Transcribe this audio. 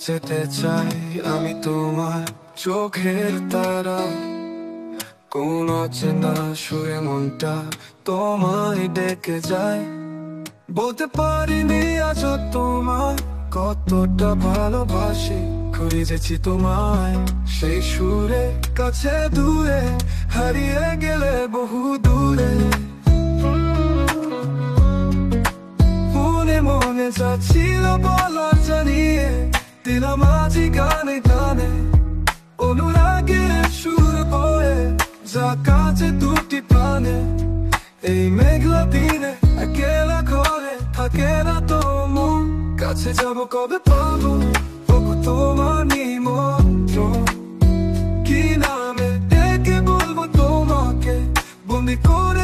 যেতে চাই আমি তোমার চোখের তারা, কোন অচেনা সুরে মনটা তোমায় ডেকে যায়। বলতে পারিনি আজ তোমার কতটা ভালোবাসি, খুঁজেছি তোমায় সেই সুরে কাছে দূরে, হারিয়ে গেলে বহু দূরে। মনে মনে যা ছিল বলার জানিয়ে দিলাম আজি গানে গানে, অনুরাগের সুর বয়ে যা কাছে দুটি প্রাণে। এই মেঘলা দিনে একেলা ঘরে থাকে না তো মন, কাছে যাবো কবে